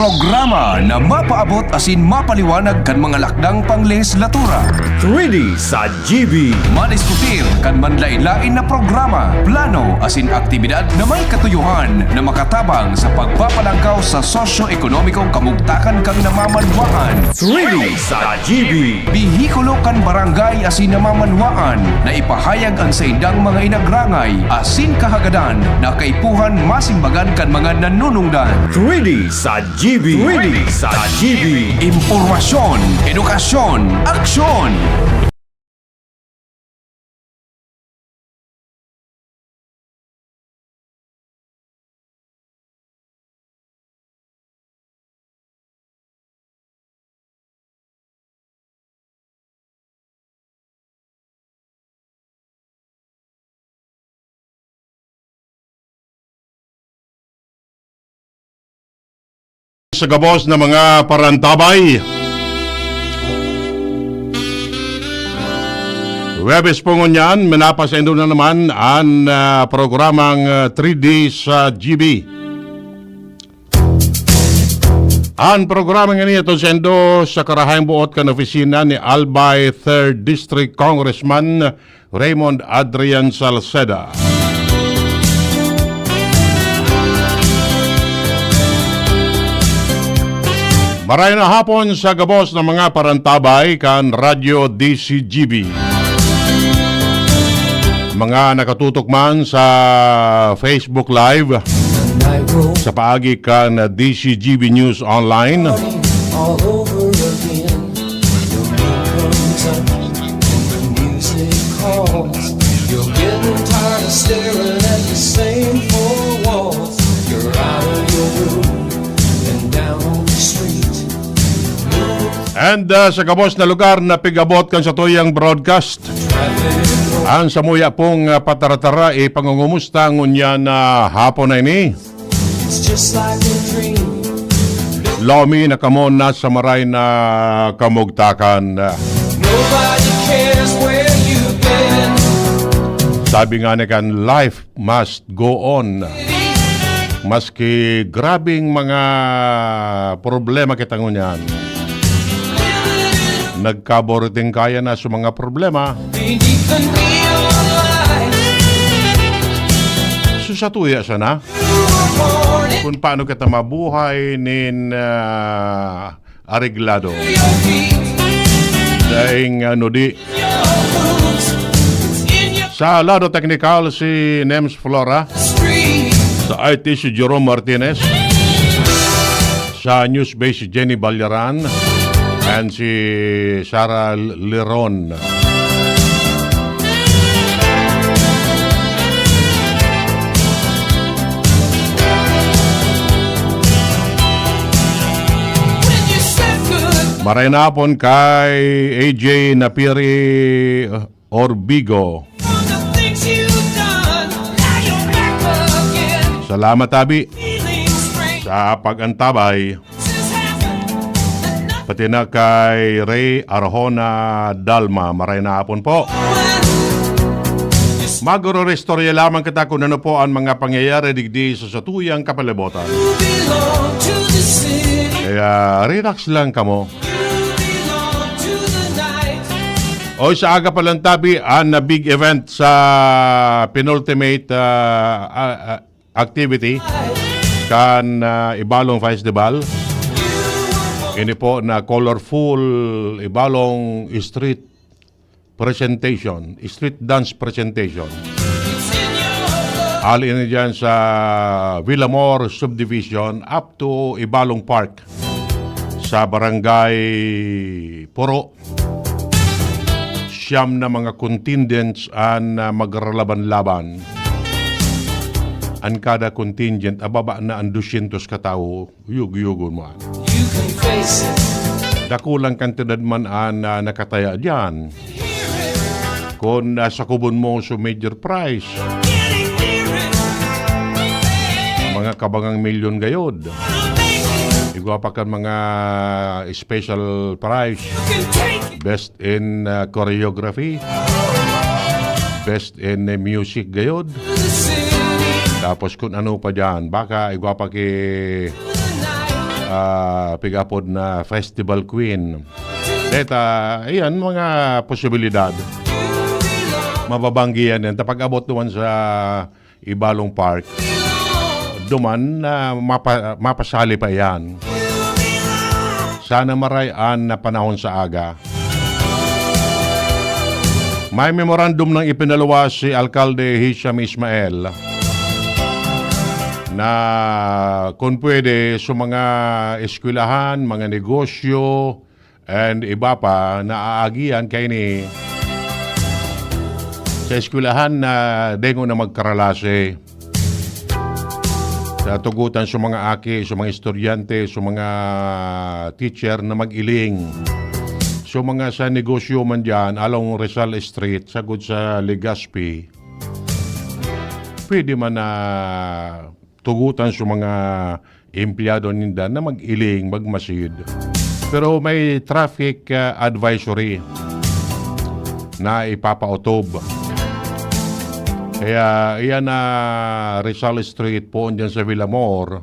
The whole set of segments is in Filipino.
Programa na mapaabot asin mapaliwanag kan mga lakdang panglegislatura. 3D sa GB. Maniskutir kan manlain-lain na programa, plano asin aktibidad na may katuyuhan na makatabang sa pagpapalangkaw sa sosyo-ekonomikong kamugtakan kang namamanwaan. 3D sa GB. Bihikulo kan barangay asin namamanwaan na ipahayag ang sa indang mga inagrangay asin kahagadan na kaipuhan masimbagan kan mga nanunungdan. 3D sa GB. 3D sa GB. Impormasyon, edukasyon, aksyon! Sa gabos na mga parantabay. Webes po ngunyan, minapasendo na naman ang programang 3D sa GB. Ang programang ini ito sendo sa karahayang buot kan opisina ni Albay 3rd District Congressman Raymond Adrian Salceda. Maray na hapon sa gabos ng mga parantabay kan Radyo DCGB. Mga nakatutok man sa Facebook Live, sa paagi kan DCGB News Online, and sa gabos na lugar na pigabot kan sa tuyang broadcast. Ang samuya pong pataratara pangungumusta ngunya na hapon na ini. Lomi na kamon na sa maray na kamugtakan. Sabi nga na kan, life must go on. Maski grabing mga problema kita ngunyan, nagkaboriting kaya na sa mga problema. Susatuya siya na kung paano kita mabuhay nin areglado. Daing di sa lado technical si Nems Flora, sa IT si Jerome Martinez, sa news base si Jenny Balyaran, and si Sarah Leron. Maray na hapon kay AJ Napiri Orbigo. Salamat Abi sa pag-antabay. Pati na kay Ray Arjona Dalma, maray na hapon po. Magro-restorya lamang kita kung ano po ang mga pangyayari digdi sa satuyang kapalibutan. Kaya relax lang kamo. O sa aga palang tabi, ang big event sa penultimate activity kan Ibalong Festival. Ini po na colorful Ibalong street presentation, street dance presentation. All ini dyan sa Villamor Subdivision up to Ibalong Park sa Barangay Puro. Siyam na mga contingents ang magralaban-laban. Ang kada contingent, ababa na ang 200 katao, yug-yugon mo. Dakulang kantidad man ang nakataya dyan. Kung sa kubon mo sa major prize, mga kabangang milyon gayod. Igwa pa kan mga special prize, best in choreography, best in music gayod. Tapos kung ano pa dyan, baka igwa pa pigapod na Festival Queen. Deta, ayan, mga posibilidad. Mababanggihan yan. Tapag abot naman sa Ibalong Park, duman na mapasali pa yan. Sana marayan na panahon sa aga. May memorandum ng ipinalawas si Alkalde Hisham Ismael na kung pwede sa mga eskwelahan, mga negosyo, and iba pa na aagian kay ni sa eskwelahan na dengo na magkaralase. Sa tugutan sa mga aki, sa mga estudyante, sa mga teacher na mag-iling. So mga sa negosyo man dyan, along Rizal Street, sagod sa Legazpi, pwede man na tugutan sa mga empleyado ninda na mag-iling, magmasid. Pero may traffic advisory na ipapautob. Kaya iyan na Rizal Street po dyan sa Villamor,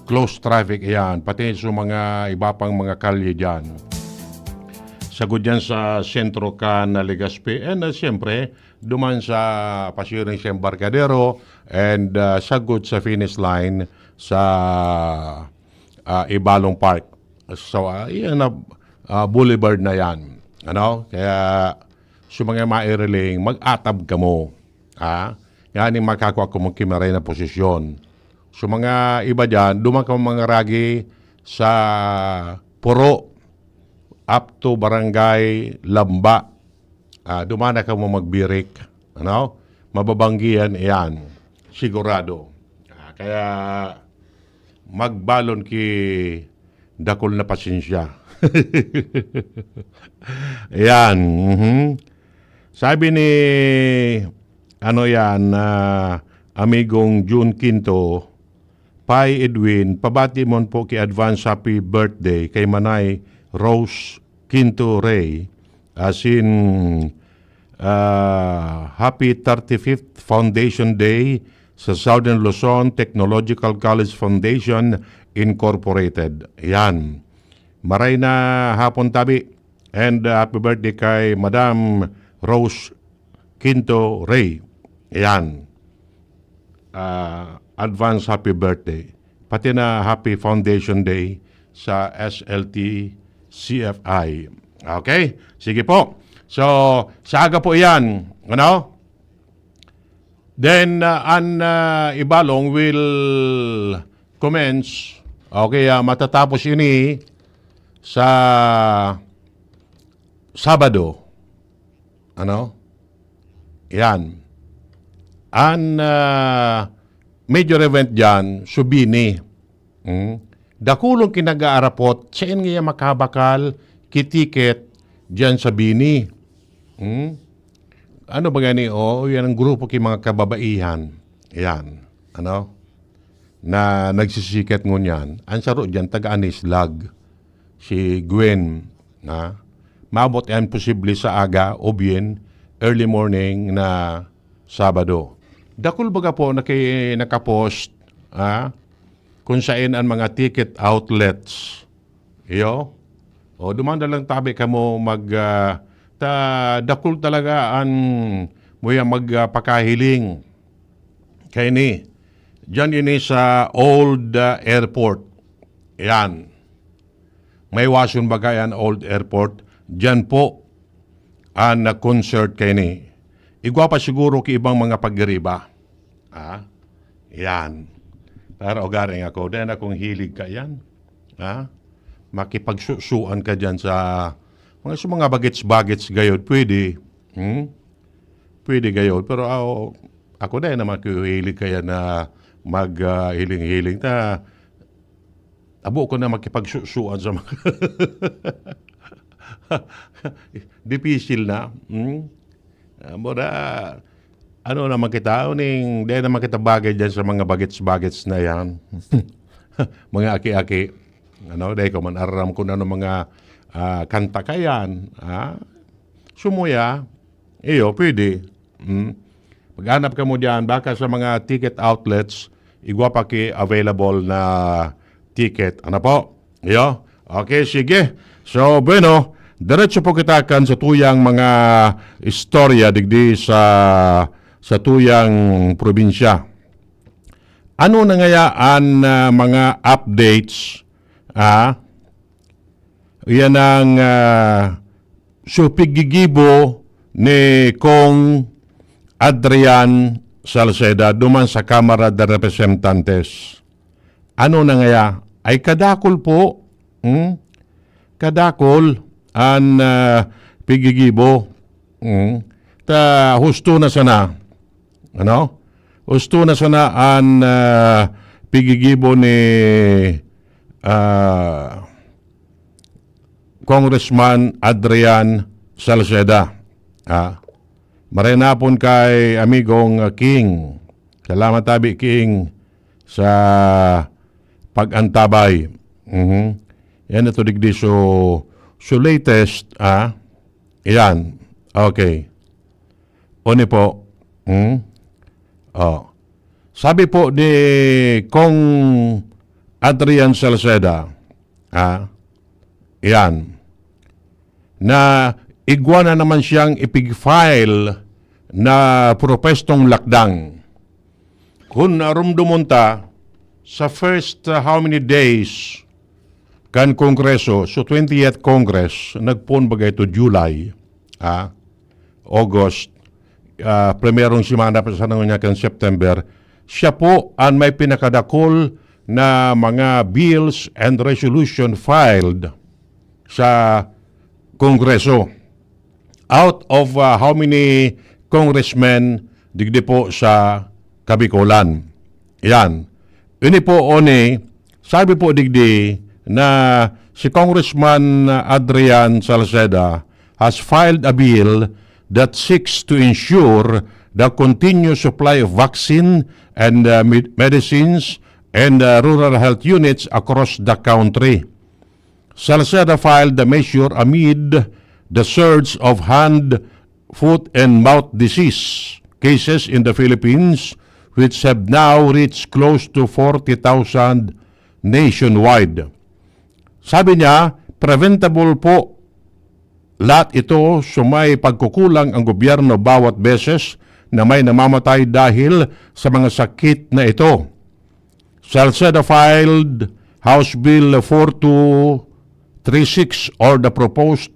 close traffic yan, pati sa mga iba pang mga kalye dyan. Sagod dyan sa sentro ka na Legazpi, and siyempre, duman sa pasiring sa Embarcadero, and sagod sa finish line sa Ibalong Park. So, iyan na boulevard na yan. Ano? Kaya, sa mga maireling, mag-atab ka mo. Yan yung makakuha ko mong kimaray na posisyon. So mga iba dyan, duman ka mga ragi sa Puro up to Barangay Lamba. Dumana ka mo magbirik. Ano? Mababanggihan yan. Sigurado. Kaya magbalon ki dakol na pasensya. Yan. Sabi ni amigong June Quinto, Pai Edwin, pabati mo po kay advance happy birthday kay Manay Rose Quinto Ray, as in happy 35th Foundation Day sa Southern Luzon Technological College Foundation Incorporated. Yan. Maray na hapon tabi, and happy birthday kay Madam Rose Quinto Ray. Yan. Advance happy birthday. Pati na happy Foundation Day sa SLT CFI. Okay? Sige po. So, sa aga po yan. Ano? Then, Ibalong will commence. Okay, matatapos ini sa Sabado. Ano? Yan. Major event dyan, Subini. Dakulong kinag-aarapot, saan nga makabakal, kitiket dyan sa Bini. Ano ba gani? Yan ang grupo ki mga kababaihan. Yan. Ano? Na nagsisikat ngunyan. Ang saro dyan, taga-Anislag. Si Gwen. Maabot yan posible sa aga o bien early morning na Sabado. Dakul baga po nakapost kung saan ang mga ticket outlets. Iyo? O dumanda lang tabi ka mo dakul talaga ang muya magpakahiling. Kaya ni, dyan yun sa Old Airport. Yan. May wasun baga yan Old Airport. Diyan po ang concert kay ni. Igwa pa siguro ki ibang mga paggariba. Yan. Pero ogaring ako, dahil akong hilig ka yan. Makipagsusuan ka dyan sa mga bagets-bagets gayod. Pwede. Pwede gayod. Pero ako dahil naman hilig kaya na mag-hiling-hiling. Abo ko na makipagsusuan sa mga Dipisil na. Mura, ano naman kita, dahil naman kita bagay dyan sa mga bagets-bagets na yan. Mga aki-aki. Dahil ko man aram ko na ng mga kanta kayan. Sumuya, pwede. Paghanap ka mo dyan, baka sa mga ticket outlets, igwa pa ki available na ticket. Ano po? Yo? Okay, sige. So, bueno, diretso po kita kan sa tuyang mga istorya digdi sa tuyang probinsya. Ano na ngayaan mga updates? Yan ang supigigibo ni Kong Adrian Salceda duman sa Kamara de Representantes. Ano na ngaya? Ay kadakol po. Kadakol ang pigigibo. Ta husto na sana. Ano? Husto na sana ang pigigibo ni Congressman Adrian Salceda. Marinapon kay amigong King. Salamat tabi King sa pag-antabay. Yan ito digdi so latest. Yan. Okay. Oni po. Sabi po ni Kong Adrian Salceda, yan, na igwa na naman siyang ipig-file na propestong lakdang. Kung narumdumunta sa first how many days kan Kongreso, so 20th Congress, nagpon bagay to July, August, primerong simana pa sa niya kan September, siya po ang may pinakadakol na mga bills and resolution filed sa Kongreso. Out of how many congressmen digdi po sa Kabikulan. Yan. Ini po oni, sabi po digdi na si Congressman Adrian Salceda has filed a bill that seeks to ensure the continuous supply of vaccine and medicines and rural health units across the country. Salceda filed the measure amid the surge of hand, foot, and mouth disease cases in the Philippines, which have now reached close to 40,000 nationwide. Sabi niya, preventable po lahat ito sumay pagkukulang ang gobyerno bawat beses na may namamatay dahil sa mga sakit na ito. Salceda filed House Bill 4236 or the proposed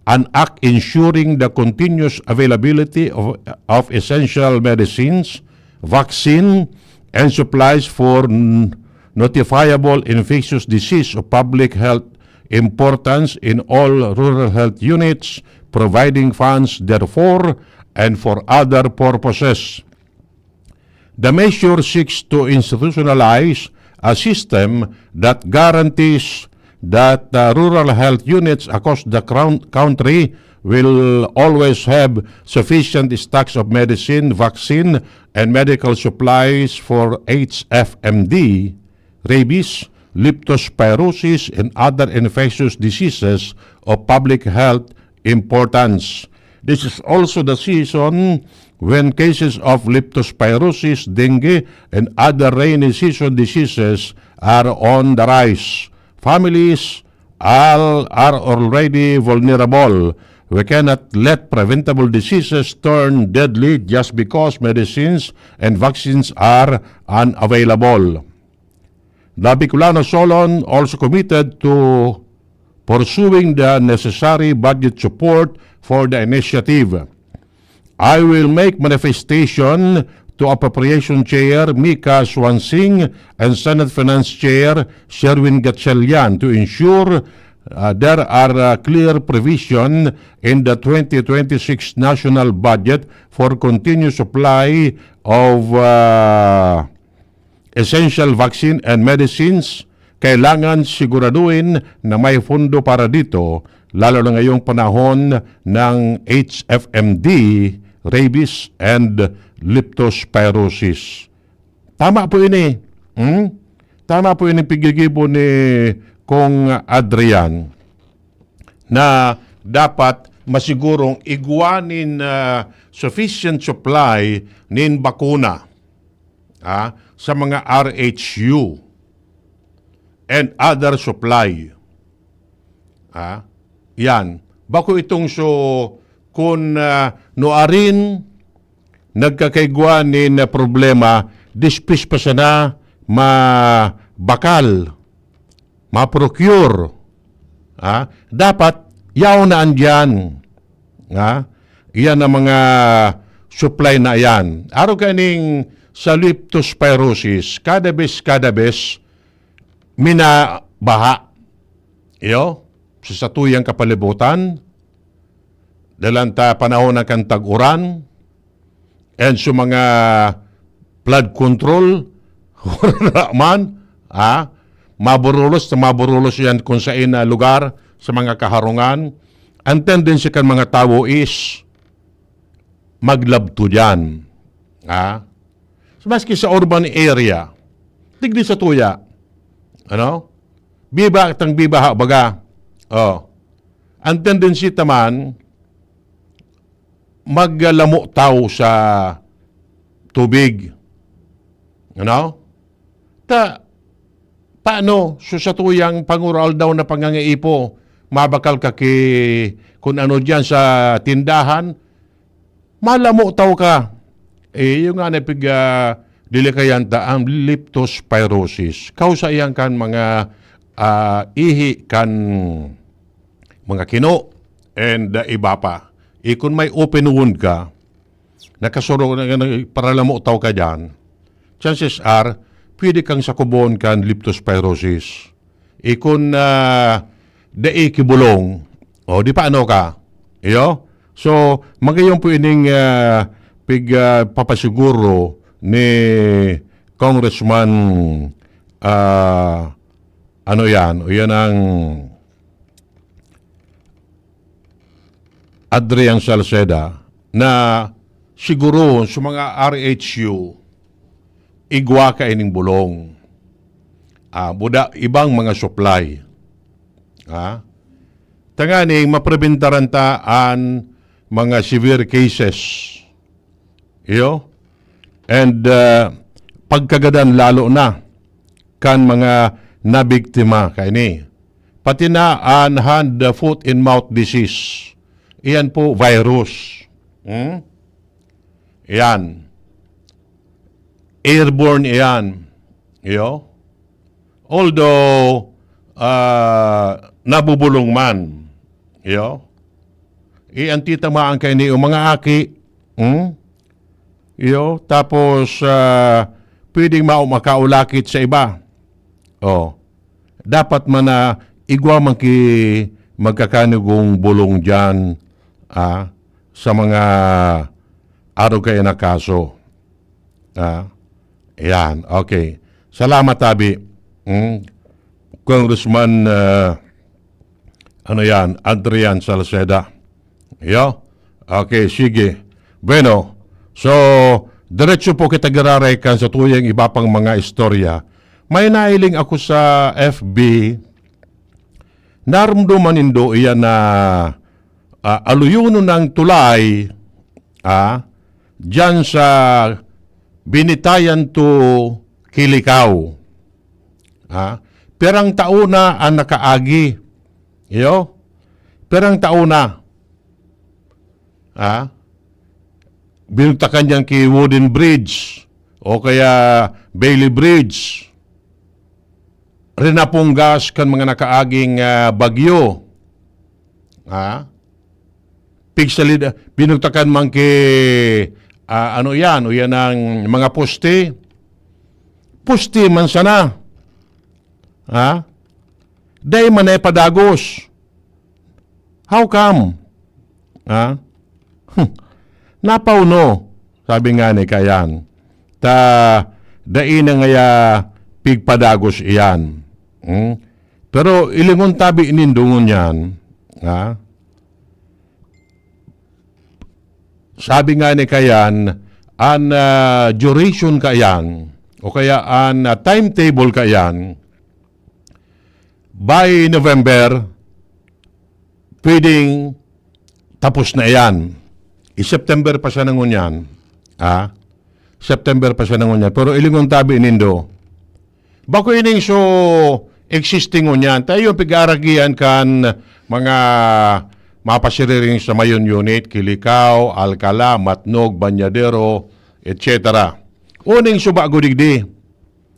an act ensuring the continuous availability of essential medicines, vaccine, and supplies for notifiable infectious disease of public health importance in all rural health units, providing funds therefore and for other purposes. The measure seeks to institutionalize a system that guarantees that rural health units across the country will always have sufficient stocks of medicine, vaccine, and medical supplies for HFMD, rabies, leptospirosis, and other infectious diseases of public health importance. This is also the season when cases of leptospirosis, dengue, and other rainy season diseases are on the rise. Families are already vulnerable. We cannot let preventable diseases turn deadly just because medicines and vaccines are unavailable. The Bicolano Solon also committed to pursuing the necessary budget support for the initiative. I will make manifestation to Appropriation Chair Mika Swansing and Senate Finance Chair Sherwin Gatchalian to ensure there are clear provision in the 2026 national budget for continued supply of essential vaccine and medicines. Kailangan siguraduhin na may fundo para dito, lalo na ngayong panahon ng HFMD, rabies, and leptospirosis. Tama po ini. Tama po ini pigigibo ni Kong Adrian na dapat masigurong iguanin sufficient supply nin bakuna. sa mga RHU and other supply. Yan. Bako itong kung noarin nagkakaigwa ni na problema, dispis pa sana mabakal, ma-procure. Dapat yaw na andyan. Iyan ang mga supply na yan. Araw kaning sa leptospirosis, kada bes, minabaha. Sa tuyang kapalibutan, dalanta panahon ng kantag-uran, and sa mga flood control, maburulos yan kung sa ina lugar, sa mga kaharungan. Ang tendency kan mga tao is maglabto dyan. So, maski sa urban area, tigdi sa tuya. Biba tang bibaha baga. Ang tendency taman, maglamo tao sa tubig. Paano? So sa tuyang pangural daw na pangangaipo, mabakal ka kung ano dyan sa tindahan, malamo tao ka. Yung nga napig dilikayanta ang leptospirosis. Kausa iyan kan mga ihi kan mga kino and iba pa. Kung may open wound ka, nakasuro para lamo tao ka dyan, chances are, pwede kang sakubon kan leptospirosis. Kung dai kibulong, di paano ka? So, magayong pwedeng papasiguro ni Congressman yan ang Adrian Salceda na siguro sa mga RHU igwa ka ining bulong. Buda ibang mga supply. Tanganing maprebentaranta mga severe cases. And pagkagadan lalo na kan mga nabiktima kaini. Pati na hand, foot and mouth disease. Iyan po virus. Iyan. Airborne iyan. Although nabubulong man. Iyan titamaan kayo ni mga aki. Tapos pwedeng makaulakit sa iba. Dapat man na igwa man magkakanugong bulong dyan sa mga araw kayo na kaso. Ayan, okay. Salamat, Tabi. Congressman, Adrian Salceda. Okay, sige. Bueno, so, diretso po kita gararekan sa tuyang iba pang mga istorya. May nailing ako sa FB, naramdaman nindo iyan na aluyuno ng tulay dyan sa Binitayan to Kilikaw. Perang tauna ang nakaagi. Perang tauna. Binugtakan niyan kay Wooden Bridge o kaya Bailey Bridge. Rinapunggas kan mga nakaaging bagyo. Pigsalid, binugtakan man kay yan ang mga poste. Poste man sana. Day man ay padagos. How come? Napauno, sabi nga ni kayan. Dai na ngaya pigpadagos iyan. Pero ilingon tabi inindungon yan. Sabi nga ni kayan, an duration kayan, o kaya an timetable kayan, by November, pwedeng tapos na yan. I-September pa siya nangun yan. September pa siya nangunyan. Pero ilingon tabi nindo. Bako ining so existing ngunyan. Tayo pig-aragian kan mga mapasiriring sa mayon unit, Kilikaw, Alcala, Matnog, Banyadero, etc. Uning suba digdi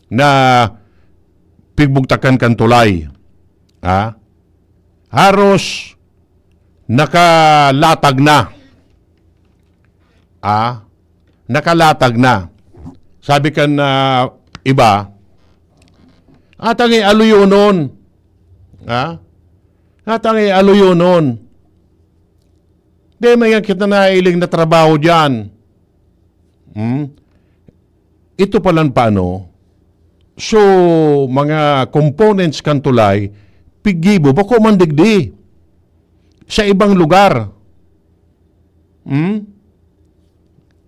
na pigbugtakan kan tulay. Haros nakalatag na. Nakalatag na. Sabi kan iba, atangi aluyunon. Atangi aluyunon. Di may kita na iling na trabaho dyan. Ito palang paano. So, mga components kan tulay, pigibo, bako mandigdi sa ibang lugar.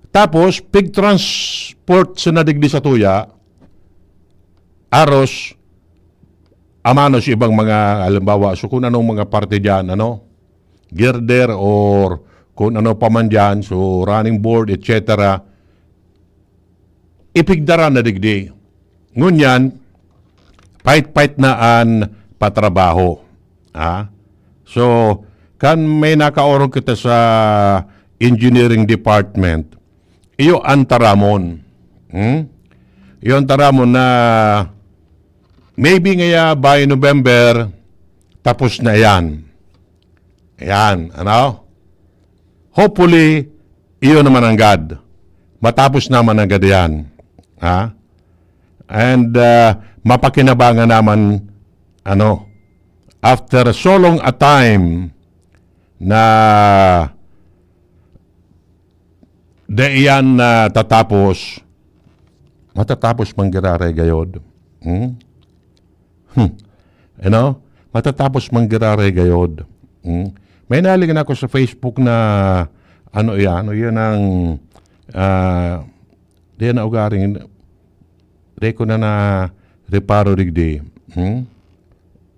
Tapos, pig-transport sa nadigdi sa tuya, aros, amano sa ibang mga, halimbawa, so kung anong mga parte dyan, girder or kung ano pa man dyan, so running board, etc., ipigdara na digdi. Ngunyan, pait-pait naan patrabaho. So, kan may nakaorong kita sa engineering department, iyo antaramon. Iyo antaramon na maybe ngaya by November, tapos na yan. Ayan, Hopefully, iyo naman ang God. Matapos naman ang God yan. And mapakinabangan naman, after so long a time na iyan na matatapos manggirare gayod. Matatapos manggirare gayod. May naligan ako sa Facebook na yan ang diyan na ugaring reko na reparo digdi.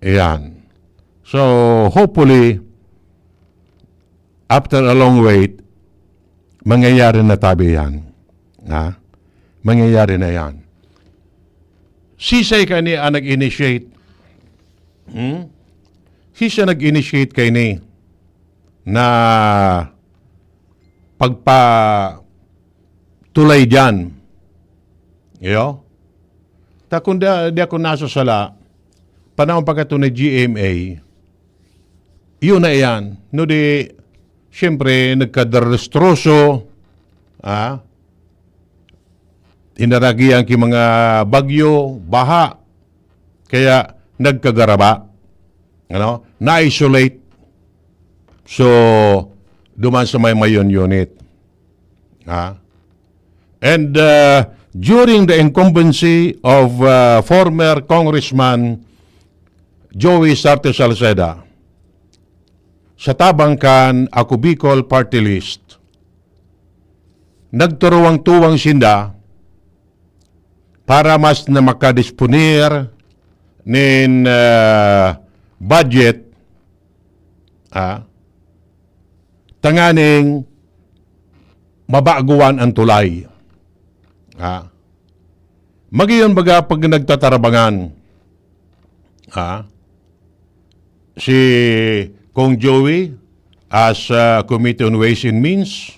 Ayan. So, hopefully, after a long wait, mangyayari na tabi yan. Mangyayari na yan. Sisay ka ni nag-initiate. Siya nag-initiate kay ni na tulay dyan. Ta kung di ako nasa sala, panahon pagkato na GMA, yun na yan. No di, siyempre, nagkadarrestroso, inaragian ki mga bagyo, baha, kaya nagkagaraba, na-isolate. So, duman sa may mayon unit. And during the incumbency of former Congressman Joey Sarte Salceda, sa tabangkan ako Bicol Party List, nagturuwang-tuwang sinda para mas na makadisponir nin budget tanganing mabaguan ang tulay. Magiyon baga pag nagtatarabangan si Kong Joey as Committee on Ways and Means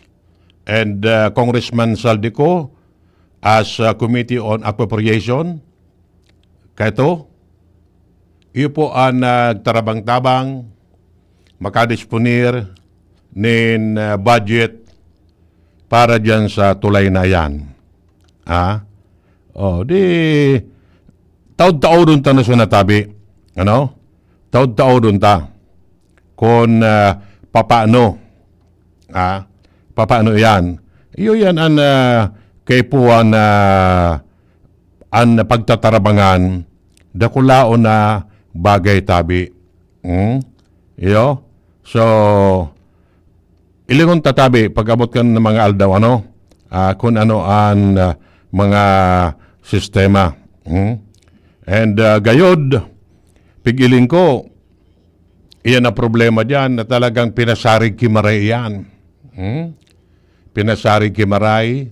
and Congressman Saldico as Committee on Appropriation. Kaito, iyo po ang nagtarabang-tabang makadisponir nin budget para dyan sa tulay na yan. Di taod-taod dun ta na siya natabi. Taod-taod dun ta. Kung papaano. Papaano yan. Iyo yan ang kaipuan na ang pagtatarabangan dakulaon na bagay tabi. Iyo. So, ilingon tatabi, pag-abot ka ng mga aldaw, kung ano ang mga sistema. And gayod, pigiling ko, iyan na problema dyan na talagang pinasarig kimaray yan. Pinasarig kimaray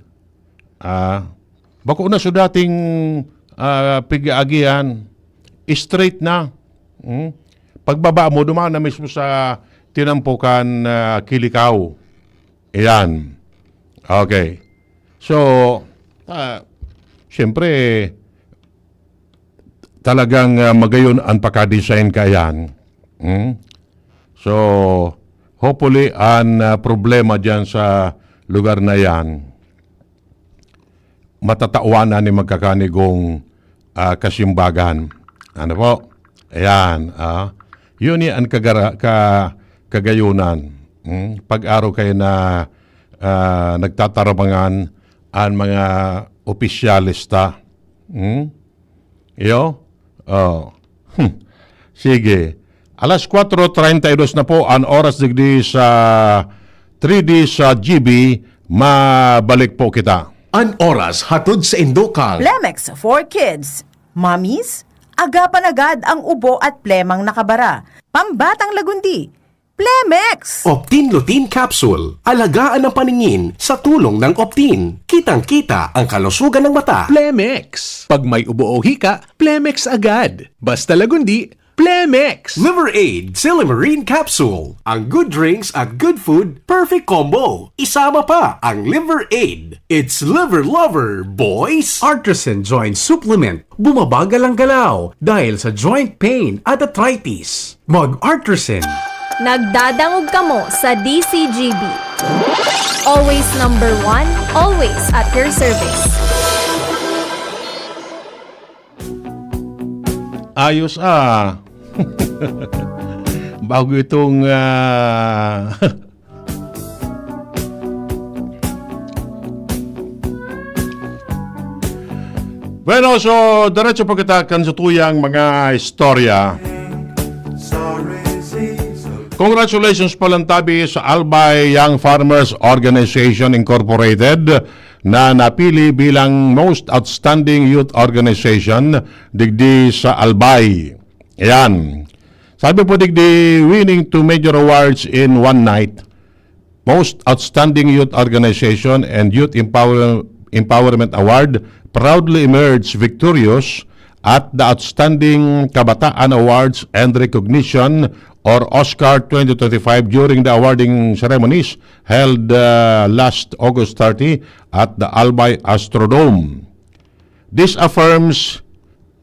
bako na sa dating pig-aagihan, straight na. Pagbaba mo, dumaan na mismo sa tinampukan Kilikaw. Ayan. Okay. So, siyempre, talagang magayon ang pagka-design ka yan. So, hopefully, ang problema dyan sa lugar na yan, matatawanan ni magkakanigong kasimbagan. Ano po? Ayan. Yun yan ang kagayunan. Pag-araw kayo na nagtatarabangan ang mga opisyalista. Iyo? Sige. Alas 4:32 na po ang oras digdi sa 3D sa GB. Mabalik po kita. An oras hatod sa Indokang. Plemex for Kids. Mommies, agapan agad ang ubo at plemang nakabara. Pambatang lagundi. Plemex! Optin Lutein Capsule. Alagaan ang paningin sa tulong ng Optin. Kitang-kita ang kalusugan ng mata. Plemex. Pag may ubo o hika, Plemex agad. Basta lagundi, Plemex. Liver Aid Silimarine Capsule. Ang good drinks at good food, perfect combo. Isama pa ang Liver Aid. It's liver lover, boys! Artisan Joint Supplement. Bumabagal ang galaw dahil sa joint pain at arthritis. Mag-Artisan. Nagdadangog kamo sa DCGB. Always number 1, always at your service. Ayos bago itong Bueno, so diretso po kita kan sa tuyang mga istorya. Congratulations po lang tabi sa Albay Young Farmers Organization Incorporated na napili bilang Most Outstanding Youth Organization digdi sa Albay. Ayan. Sabi po digdi winning 2 major awards in one night. Most Outstanding Youth Organization and Youth Empowerment Award proudly emerged victorious at the Outstanding Kabataan Awards and Recognition or Oscar 2025 during the awarding ceremonies held last August 30 at the Albay Astrodome. This affirms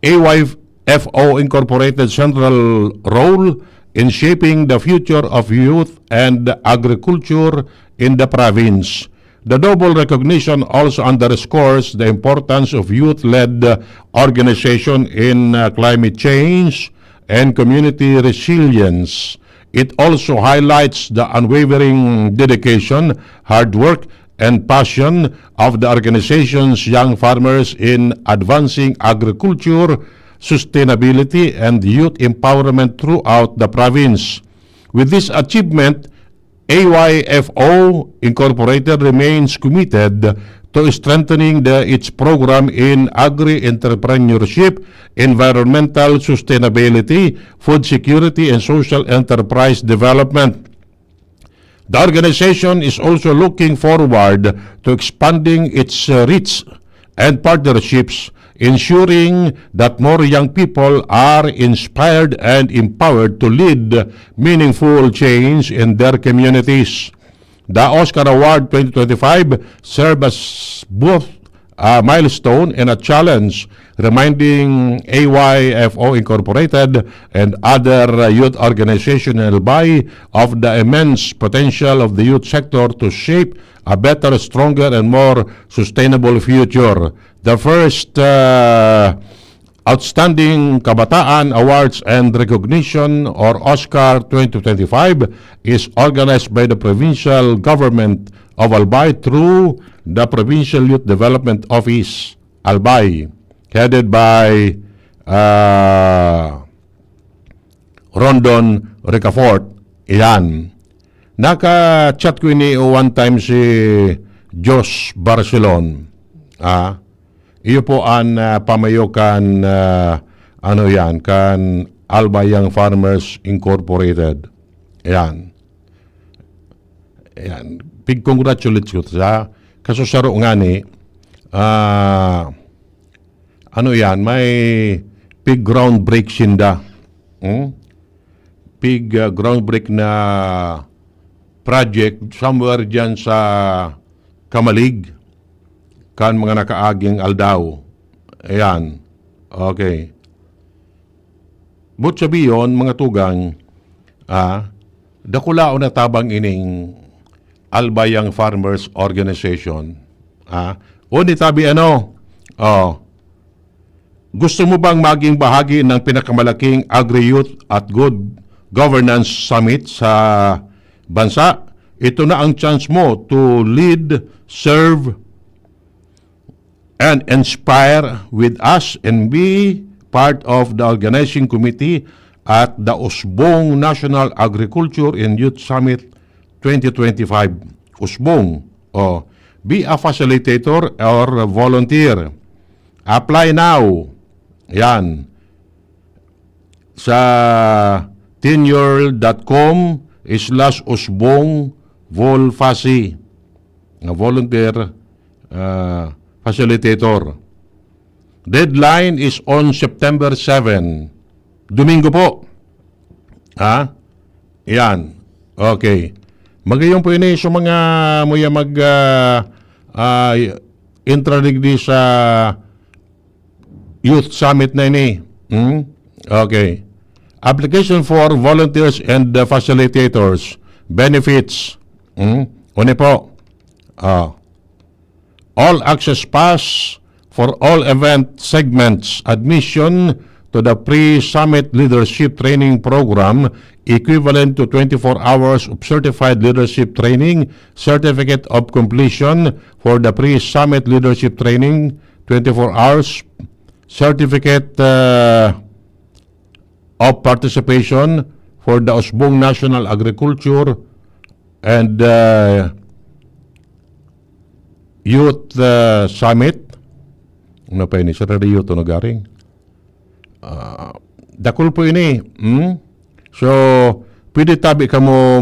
AYFO Incorporated central role in shaping the future of youth and agriculture in the province. The double recognition also underscores the importance of youth-led organization in climate change and community resilience. It also highlights the unwavering dedication, hard work, and passion of the organization's young farmers in advancing agriculture, sustainability, and youth empowerment throughout the province. With this achievement, AYFO Incorporated remains committed to strengthening its program in agri-entrepreneurship, environmental sustainability, food security, and social enterprise development. The organization is also looking forward to expanding its reach and partnerships, ensuring that more young people are inspired and empowered to lead meaningful change in their communities. The Oscar Award 2025 served as both a milestone and a challenge, reminding AYFO Incorporated and other youth organizations in Albay of the immense potential of the youth sector to shape a better, stronger, and more sustainable future. The first Outstanding Kabataan Awards and Recognition or Oscar 2025 is organized by the provincial government of Albay through the Provincial Youth Development Office, Albay, headed by Rondon Ricafort. Iyan. Naka-chat ko ini one time si Josh Barcelon. Iyo po ang pamayo kan kan Albay Young Farmers Incorporated. Ayan. Ayan. Big congratulations sa kasusaro nga ni ano yan, may big groundbreak sinda. Big groundbreak na project somewhere dyan sa Kamalig. Kan mga nakaaging aldaw. Ayan. Okay. But sabiyon, mga tugang, dakula o natabang ining Albayang Farmers Organization. O nitabi gusto mo bang maging bahagi ng pinakamalaking Agri-Youth at Good Governance Summit sa bansa? Ito na ang chance mo to lead, serve, and inspire with us and be part of the organizing committee at the Usbong National Agriculture and Youth Summit 2025. Usbong. Be a facilitator or volunteer. Apply now. Yan. Sa tenure.com/usbong-volfasi. Volunteer facilitator. Deadline is on September 7. Domingo po. Yan. Okay. Magayon po ini sa mga muya intradigdi sa Youth Summit na ini. Okay. Application for volunteers and facilitators. Benefits. Une po. All access pass for all event segments. Admission to the pre-summit leadership training program equivalent to 24 hours of certified leadership training, certificate of completion for the pre-summit leadership training, 24 hours, certificate of participation for the Usbong National Agriculture and Youth Summit. Ano pa ini? Sa youth o nagaring? Dakul po ini. So, pwede tabi ka mo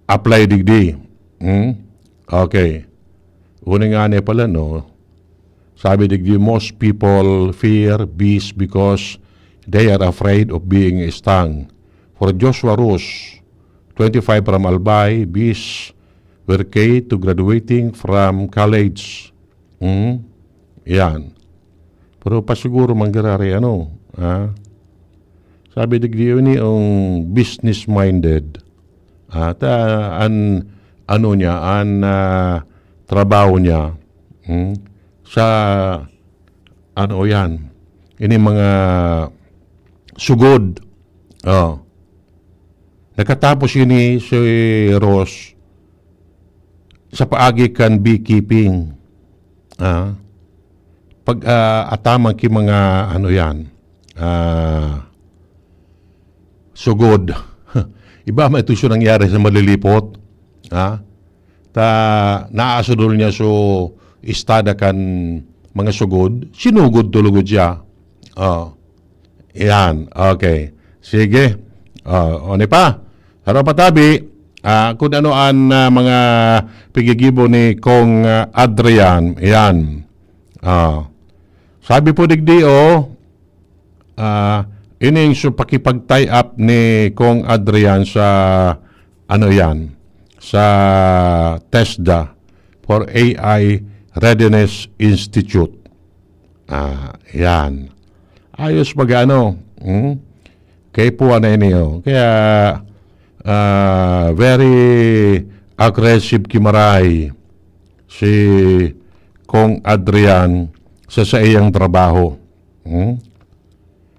apply digdi. Okay. Una nga pala, no? Sabi digdi, most people fear bees because they are afraid of being stung. For Joshua Rus, 25 from Albay, bees were key to graduating from college. Yan. Pero pa siguro manggarari sabi digdi ni ang business-minded. Trabaho niya sa yan. Ini mga sugod. Nakatapos ini si Ross sa paagi kan beekeeping. Pag atamang ki mga sugod. Iba ma ito siya nangyari sa malilipot. Naasudol niya so istada kan mga sugod. Sinugod tulugod siya. Yan. Okay. Sige. Oni pa. Harap patabi. Kung anoan mga pigigibo ni Kong Adrian. Yan. Sabi po digdi ining so pakipag-tie up ni Kong Adrian sa sa TESDA for AI Readiness Institute. Yan. Ayos kaya po ini kaya very aggressive kimaray si Kong Adrian sa iyang trabaho.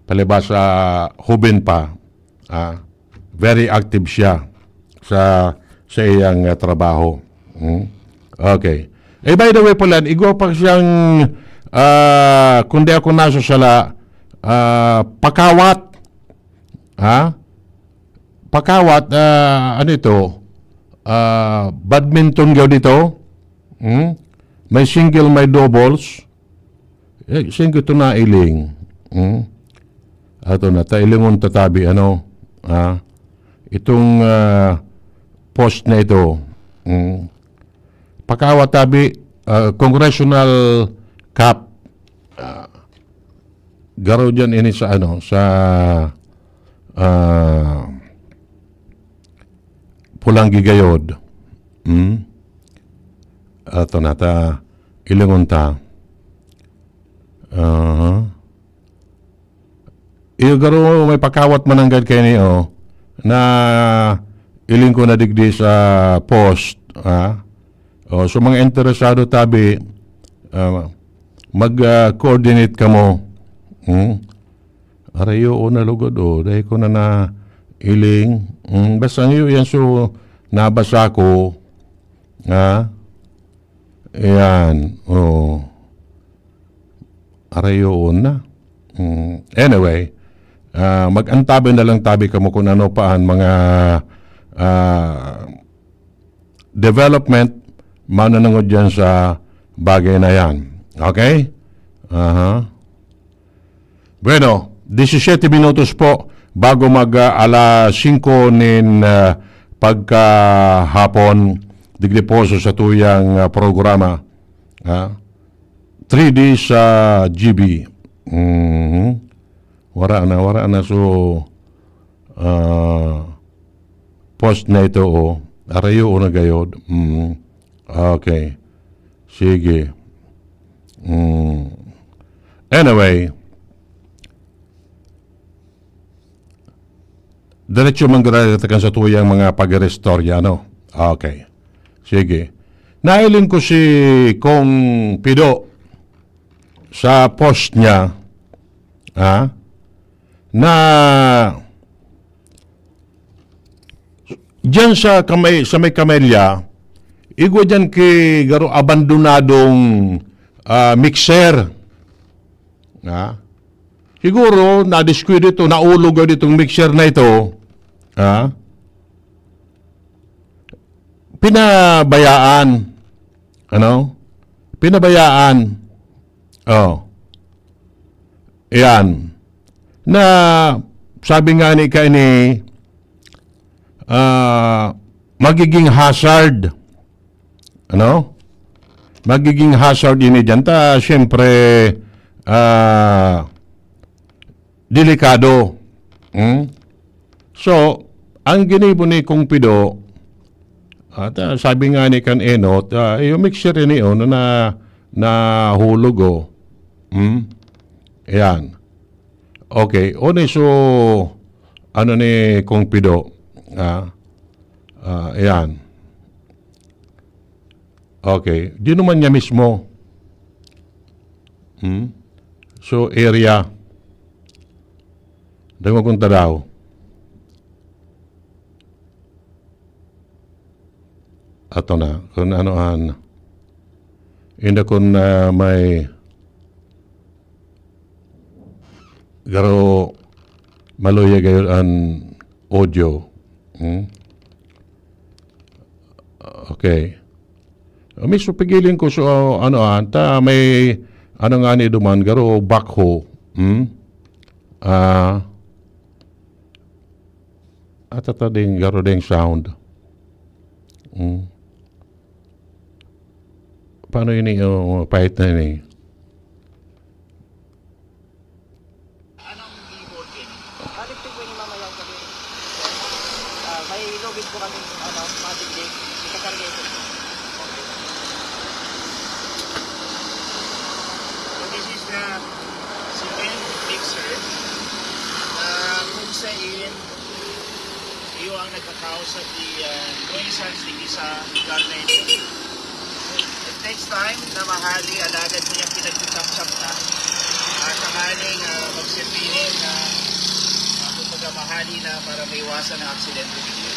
Palibas sa Hubin pa, very active siya sa iyang trabaho. Okay. By the way pala, igo pa siyang kundi ako nasusala pakawat. Pakawat, badminton gaw dito. May single, may doubles. Single ito na iling. Ato na, tailingon tatabi, itong post na ito. Pakawatabi, congressional cap, garo dyan ini sa Pulang Gigayod. Ato nata, ilingon ta. Iyo garo may pakawat mananggad kayo niyo na iling ko na digdi sa post. So mga interesado tabi, mag-coordinate ka mo. Arayo o nalugod o, dahil ko na iling. Basta nyo yan so nabasa ko. Ayan. Arayo o na. Anyway, mag-antabi na lang tabi ka mo kung ano paan mga development mananangod dyan sa bagay na yan. Okay? Bueno, 17 minutos po bago mag-alas 5 nin pagkahapon digdiposo sa tuyang programa. 3D sa GB. Wara na so post na ito arayo o na gayod. Okay. Sige. Anyway, diretso mangguratakan sa tuyang mga pag-restorya, no? Okay. Sige. Nailin ko si Kong Pido sa post niya na diyan sa may kamelya, igwa dyan kay garo abandonadong mixer. Siguro, na-disquid ito, naulog itong mixer na ito. Pinabayaan. Pinabayaan. Yan. Na, sabi nga ni magiging hazard. Magiging hazard ini dyan. Siyempre, delikado. So, ang ginibo ni Kong Pido, at sabi nga ni kan Enot, yung mixer ni na hulog Ayan. Okay. So, ano ni Kong Pido? Ayan. Okay. Di naman niya mismo. So, area. Dahil magunta daw. Ato na. Kung anoan. Hindi kung may garo maluya gayon ang audio. Okay. Mismo pigilin ko so ta may nga ni duman garo backhoe. At ding garo ding sound. Paano ini pahit na ini? May login po kami mga digdig. Ikakarga ito. So this is the cement mixer. Kung sa iyo ang nagkakaos at nuisance dito sa lugar na ito. It takes time na mahali, alagad mo yung pinag-chop-chop na. Sakaling magsipinin na mahali na para may iwasan ng aksidente dito.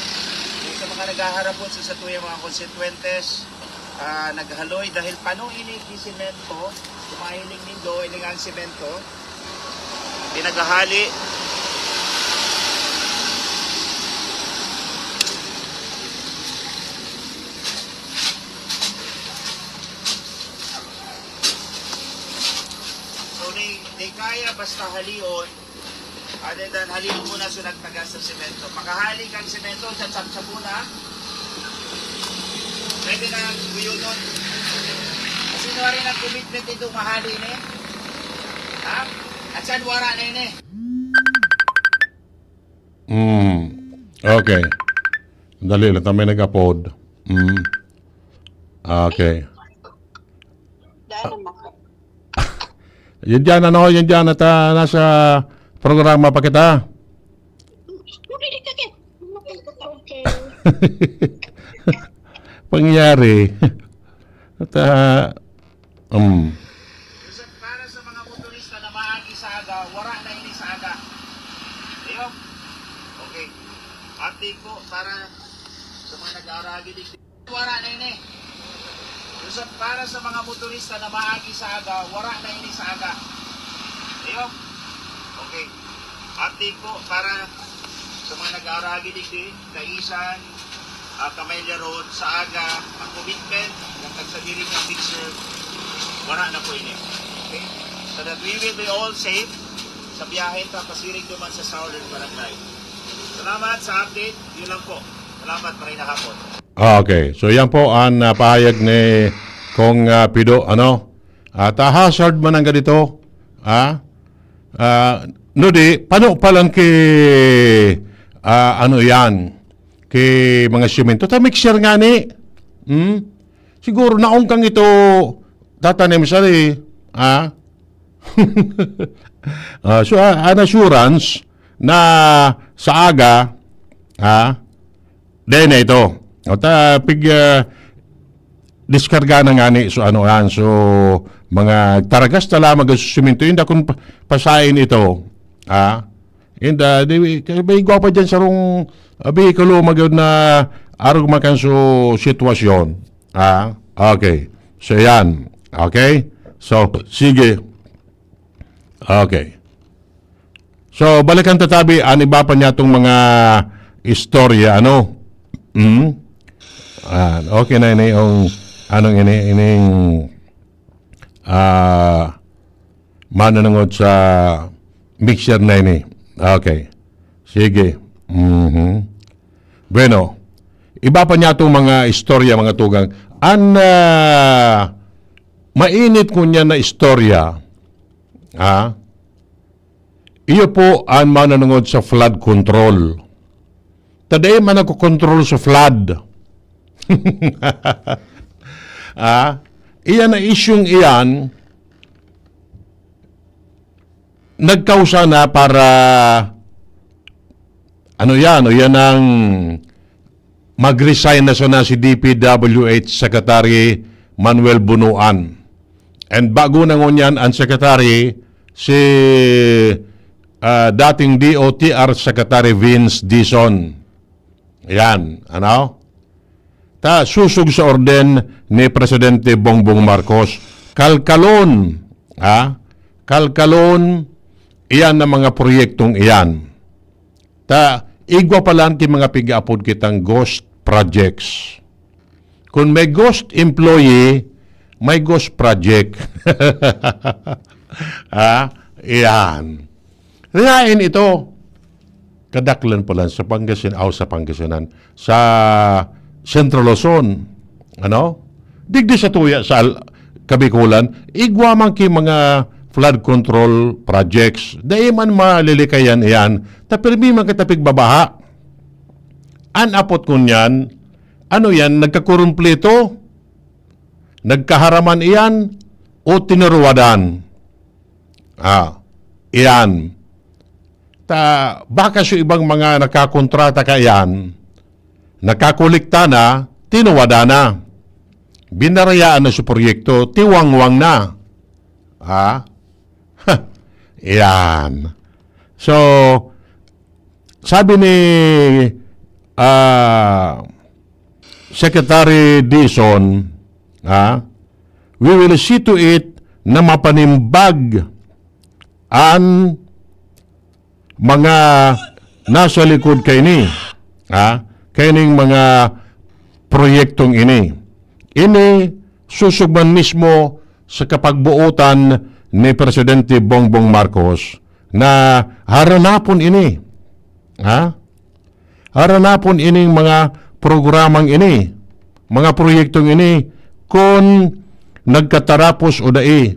Sa mga naghaharap po sa tuyang mga konsekwentes, naghaloy dahil panong iniki simento, kumahiling nindo, ilingang simento, pinaghahali. So, di kaya basta halion, other than halion muna so nagtagas sa semento. Makahali kang semento, satsap-sap muna. Pwede na buyo nun. Kasi na rin ang commitment itong mahali na eh. Ha? At saan wara na yun eh. Okay. Dali lang, may nag-upload. Okay. Yan dyan, yan dyan, at nasa programa pa kita. Okay. Pangyari. At, Para sa mga motorista na maagi sa aga, wara na ini sa aga. Ayun. Okay. Update ko para sa mga nag-aaragi dito. Wara na ini. Para sa mga motorista na maagi sa aga, wara na ini sa aga. Ayun. Okay. Update ko para sa mga nag-aaragi dito, Kaisan, Camellia Road, sa aga, ang commitment ng tagsabirin ng fixer, wala na po ini. Okay? So that we will be all safe sa biyahe papasiring duman sa Southern Barangay. Salamat sa update. Yun lang po. Salamat, maray na hapon. okay. So, yan po ang pahayag ni Kong Pido. At hazard man ang ganito. Nudi, paano pa lang yan? Kay mga simento. Mixer nga ni. Siguro naong kang ito tatanim sa so, an assurance na sa aga, dahil na ito. Diskarga na nga ni, so so, mga taragas na lamang sa simento, hindi akong pasain ito, may gwapo dyan sa rong bihikulo magod na arog makan so sitwasyon. Okay. So, yan. Okay? So, sige. Okay. So, balikan tatabi, iba pa niya itong mga istorya, okay na ini yung, ining, mananangod sa mixer na ini. Okay. Sige. Bueno, iba pa niya itong mga istorya, mga tugang. Mainit ko niya na istorya, iyo po ang mananungod sa flood control. Taday man nagko-control sa flood. Iyan na isyong iyan, nagkausa na para yan ang mag-resign na siya na si DPWH Secretary Manuel Bunuan. And bago na ngunyan ang Secretary, si dating DOTR Secretary Vince Dizon. Yan, susug sa orden ni Presidente Bongbong Marcos. Kalkalon, iyan na mga proyektong iyan. Igwa pa lang ki mga pigaapod kitang ghost projects. Kung may ghost employee, may ghost project. Iyan. Riyain ito. Kadaklan po lang sa Pangasinan, sa Central Luzon. Digdi sa tuya sa Kabikulan, igwa man ki mga flood control projects. Dahil man malilikayan iyan, tapirmi man katapig babaha. Anapot kun yan, yan, nagkakurumpleto, nagkaharaman iyan, o tinuruwadan. Iyan. Baka sa ibang mga nakakontrata ka iyan, nakakolekta na, tinuwada na. Binarayaan na sa proyekto, tiwangwang na. Iyan. So, sabi ni Secretary Dizon, we will see to it na mapanimbag ang mga nasa likod kay ni. Kaining mga proyektong ini. Ini susugman mismo sa kapagbuotan ni Presidente Bongbong Marcos na haranapon ini. Haranapon ining mga programang ini. mga proyektong ini kung nagkatarapos o dai.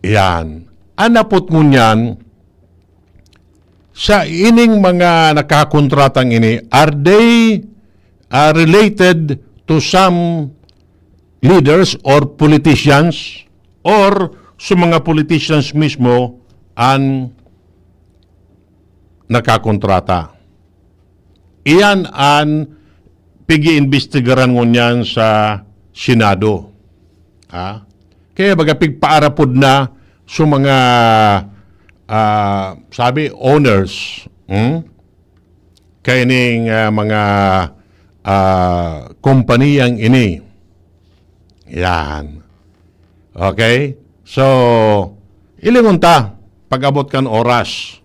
Yan. Anapot mo niyan, sa ining mga nakakontratang ini, are they related to some leaders or politicians or sa mga politicians mismo ang nakakontrata? Iyan ang pigi-investigaran mo niyan sa Senado. Kaya baga pigpaarapod na sa mga sabi owners kaining mga kompaniyang ini. Yan. Okay? So, ilingon ta pag-abot kan oras.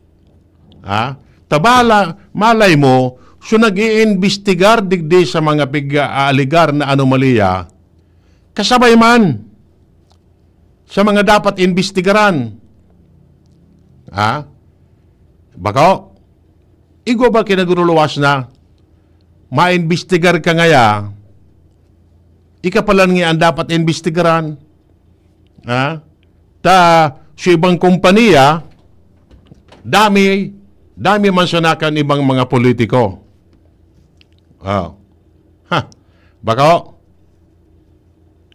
Tabala, malay mo, so nag-iimbestigar digdi sa mga pig-aaligar na anomalya, kasabay man sa mga dapat imbestigaran. Bako, igo ba kinaguruluwas na maimbestigar ka ngaya, ikapalan nga ang dapat imbestigaran. Ta sa ibang kompanya, dami man sanakan ibang mga politiko. Bako,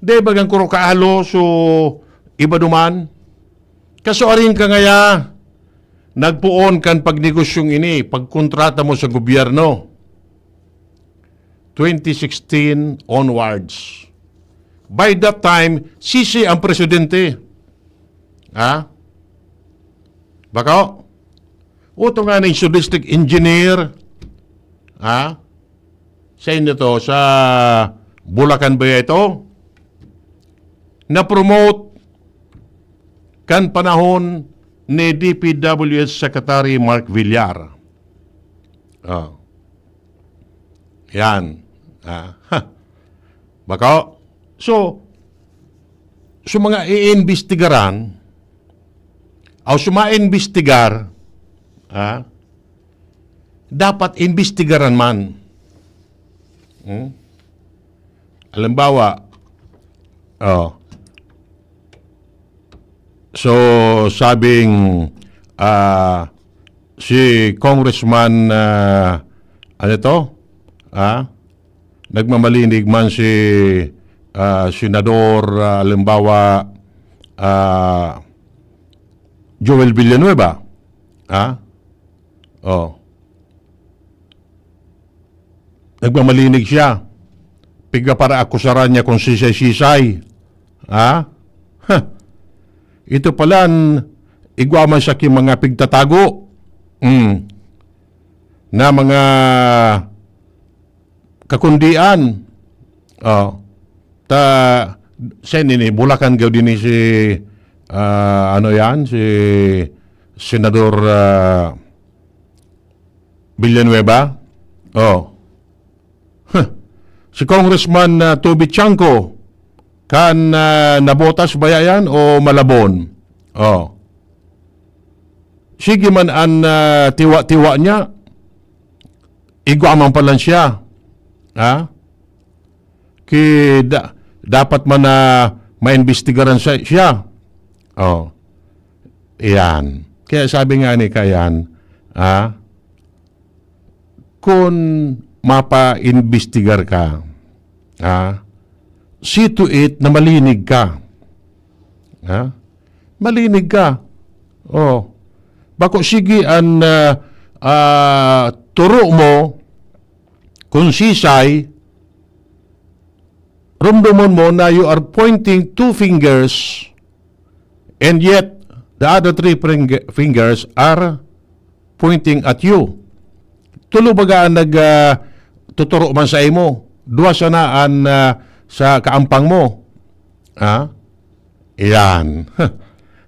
di bagang kuro kaalo so iba duman? Kasuarin ka ngaya, nagpuon kan pagnegosyong ini, pagkontrata mo sa gobyerno. 2016 onwards. By that time, Sisi ang presidente. Bako? Uto nga ng district engineer. Sa inyo to, sa Bulacan ba ito? Na-promote kan panahon ni DPWH Secretary Mark Villar. Yan. Bako? So mga iimbestigaran o sumaimbestigar, dapat imbestigaran man. Halimbawa, so sabing si Congressman ano to? Nagmamalinig man si Senador halimbawa Joel Villanueva. Nagmamalinig siya. Piga para akusaran niya kung sisay-sisay. Ito palan, igwaman sa mga pigtatago. Na mga kakundian. Sen ini, Bulacan gaw din si si Senador Villanueva. Si Congressman Toby Chanco kan nabotas ba yan o Malabon? Sige man ang tiwa-tiwa niya, igwaman pa lang siya. Dapat man na maimbestigaran siya. Iyan. Kaya sabi nga ni Kayan, kung mapa-investigar ka, see to it na malinig ka. Malinig ka. Bako sige ang turo mo kung sisay, rumdumon mo na you are pointing two fingers and yet the other three fingers are pointing at you. Tulo baga ang tuturo man sa imo. Dua sanaan sa kaampang mo. Iyan.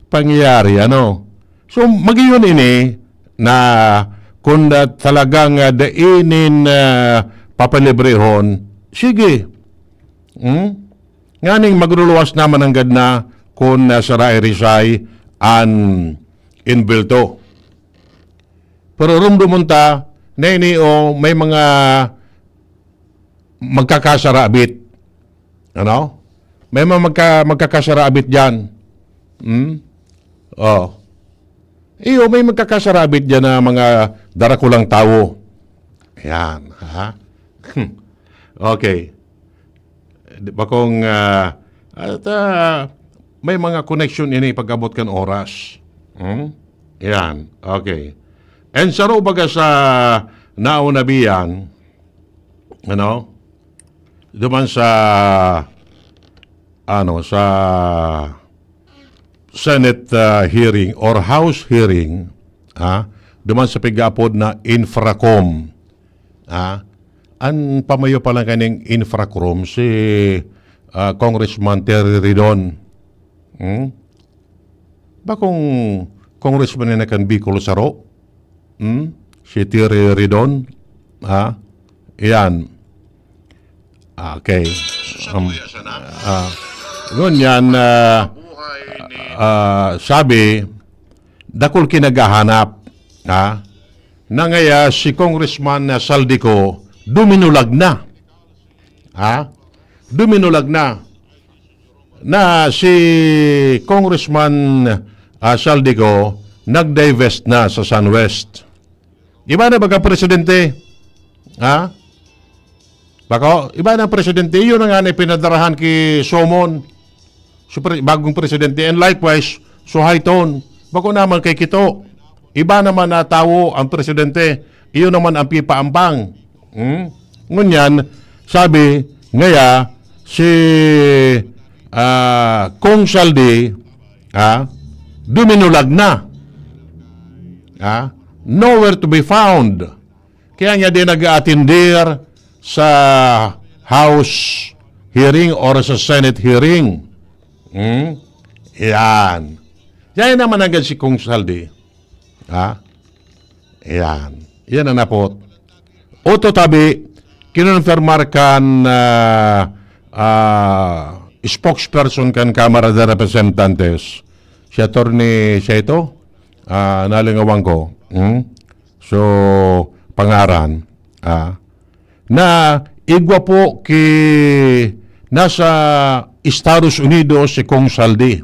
Pangyayari, So, magiyon ini na kung talagang dainin papalibrehon, sige. Nganing magluluwas naman ang gadna kung saray Rizay an inbilto. Pero rumdumunta na ini may mga magkakasarabit. Ano? May mga magkakasarabit dyan. Oh. Iyo, may magkakasarabit dyan na mga darakulang tao. Ayan. Ha? Okay. Di ba kung may mga connection ini pag-abot kan oras. Yan. Okay. And sa baga sa nauna biyan, ano, duman sa sa Senate hearing or House hearing, duman sa pig-apod na Infracom. An pamayo pa lang kaning Infracom si Congressman Terry Ridon. Ba kung Congressman na kan Bicol Saro? Si Terry Ridon? Iyan. Okay. Ngunyan, sabi, dakol kinagahanap, na ngaya si Congressman Saldico duminulag na. Duminulag na. Na si Congressman Saldico nag-divest na sa SunWest. Iba na baga presidente? Bako, iba na presidente. Iyon na nga na pinadarahan ki Somon, bagong presidente. And likewise, Suhayton. Bako naman kay Kito. Iba naman na tao ang presidente. Iyon naman ang pipaambang. Ngunyan, sabi, ngaya, si Kong Saldi, duminulag na. Nowhere to be found. Kaya niya din nag-attendir sa House hearing or sa Senate hearing. Yan. Yan naman agad si Kong Saldi. Yan. Yan ang napot. Oto tabi, kinonfirmar kan spokesperson kan Kamara de Representantes. Si Atty. Siya ito, nalingawang ko. So, pangaran. Na igwa po nasa Estados Unidos si Kong Saldi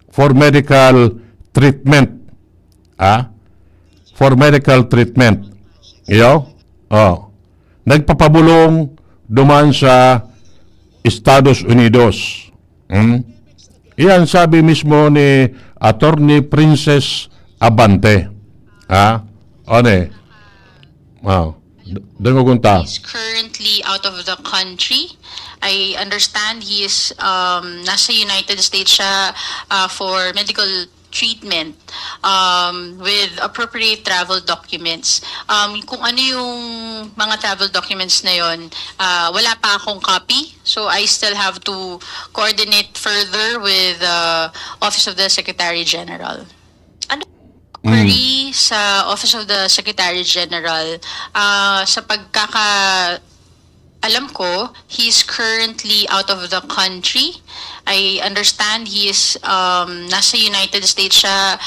for medical treatment. For medical treatment. Iyo? Nagpapabulong duman sa Estados Unidos. Iyan sabi mismo ni Attorney Princess Abante. Dengogunta. He's currently out of the country. I understand he is nasa United States siya for medical treatment with appropriate travel documents. Kung ano yung mga travel documents na yon, wala pa akong copy. So I still have to coordinate further with the Office of the Secretary General. Ano query sa Office of the Secretary General, sa alam ko, he's currently out of the country. I understand he is nasa United States siya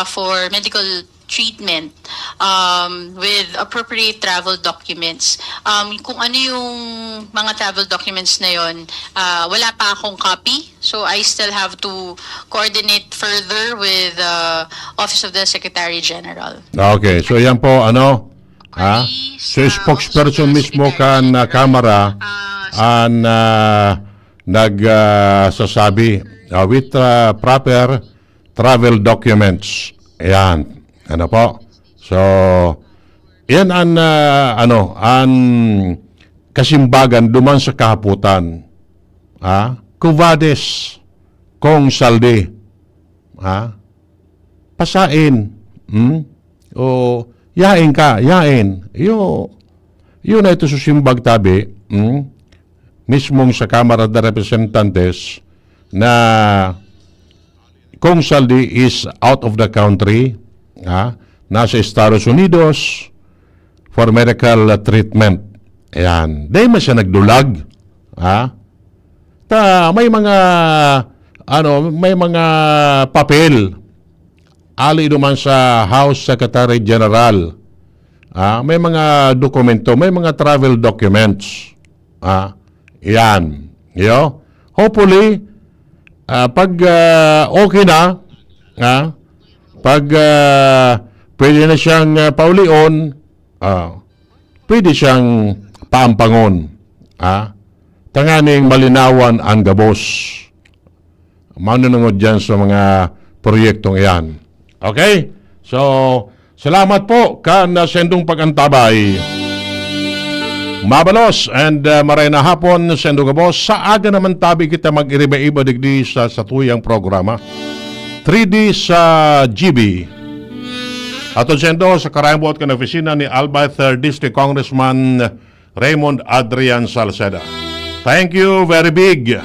for medical treatment with appropriate travel documents. Kung ano yung mga travel documents na yon, wala pa akong copy. So I still have to coordinate further with the Office of the Secretary General. Okay, so yan po, so spokesperson mismo kan Kamara ang nagsasabi with proper travel documents. Ayan. Ano po? So, yan ang kasimbagan duman sa kahaputan. Kuvades, Kong Saldi. Pasain. O, yain ka, yain. Yun na ito susimbag tabi, mismong sa Kamara de Representantes na Kong Saldi is out of the country, nasa Estados Unidos for medical treatment. Ayan. Dahil man siya nagdulag. May mga papel ali duman sa House Secretary General. May mga dokumento, may mga travel documents. Yan. Yo. Hopefully, pag okay na, pag pwede na siyang paulion, pwede siyang paampangon. Tanganing malinawan ang gabos. Manunungod dyan sa mga proyektong iyan. Okay? So, salamat po kan sendong pagantabay. Mabalos and maray na hapon sendong gabos. Sa aga naman tabi kita mag-iriba-iba digdi sa tuyang programa. 3D sa GB. Ato sendo sa karayang ka na opisina ni Albay 3rd District Congressman Raymond Adrian Salceda. Thank you very big.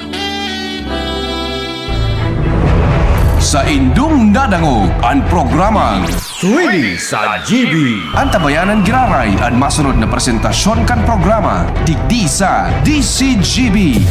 Sa indung nadangog ang programang 3D sa GB. ang tabayanan giraray ang masunod na presentasyon kan programa digdi sa DCGB.